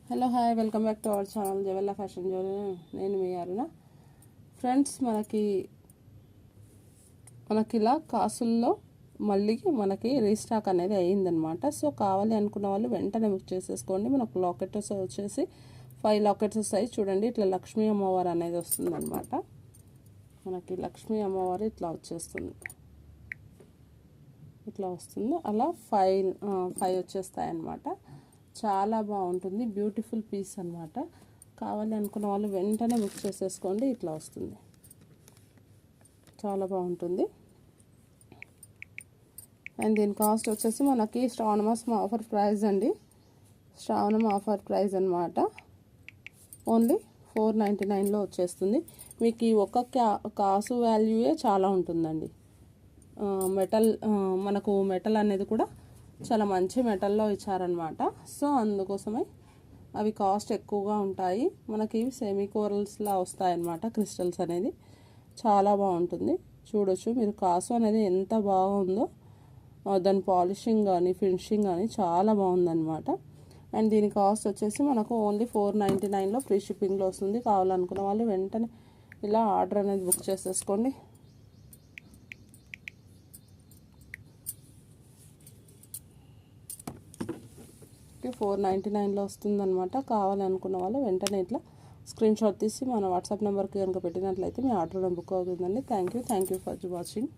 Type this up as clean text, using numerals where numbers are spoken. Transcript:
Hello hi welcome back to our channel Javella fashion zone. నేను మీ అరుణ. Friends, మనకి ఇలా కాసుల్లో మళ్ళీ మనకి రీస్టాక్ అనేది అయ్యిందనమాట. సో కావాలి అనుకున్న వాళ్ళు వెంటనే బుక్ చేసేసుకోండి. మనకు లాకెట్స్ వచ్చేసి 5 లాకెట్స్ వస్తాయి. చూడండి, ఇట్లా లక్ష్మీ అమ్మవారు అనేది వస్తుందన్నమాట. మనకి లక్ష్మీ అమ్మవారు ఇట్లా వచ్చేస్తుంది, ఇట్లా వస్తుంది. అలా 5 వచ్చేస్తాయి అన్నమాట. చాలా బాగుంటుంది, బ్యూటిఫుల్ పీస్ అన్నమాట. కావాలి అనుకున్న వాళ్ళు వెంటనే బుక్ చేసేసుకోండి. ఇట్లా వస్తుంది, చాలా బాగుంటుంది. అండ్ దీని కాస్ట్ వచ్చేసి మనకి శ్రావణ మాసం ఆఫర్ ప్రైస్ అండి. శ్రావణం ఆఫర్ ప్రైస్ అన్నమాట. ఓన్లీ 499లో వచ్చేస్తుంది. మీకు ఈ ఒక్క కాసు వాల్యూయే చాలా ఉంటుందండి. మనకు మెటల్ అనేది కూడా చాలా మంచి మెటల్లో ఇచ్చారనమాట. సో అందుకోసమే అవి కాస్ట్ ఎక్కువగా ఉంటాయి. మనకి సెమీ కోరల్స్లా వస్తాయన్నమాట. క్రిస్టల్స్ అనేది చాలా బాగుంటుంది. చూడొచ్చు మీరు, కాసు అనేది ఎంత బాగుందో. దాని పాలిషింగ్ కానీ ఫినిషింగ్ కానీ చాలా బాగుందన్నమాట. అండ్ దీని కాస్ట్ వచ్చేసి మనకు ఓన్లీ 499లో ఫ్రీ షిప్పింగ్లో వస్తుంది. కావాలనుకున్న వాళ్ళు వెంటనే ఇలా ఆర్డర్ అనేది బుక్ చేసేసుకోండి. 499లో వస్తుందన్నమాట. కావాలనుకున్న వాళ్ళు వెంటనే ఇట్లా స్క్రీన్ షాట్ తీసి మన వాట్సాప్ నెంబర్కి కనుక పెట్టినట్లయితే మీ ఆర్డర్ బుక్ అవుతుందండి. Thank you for watching.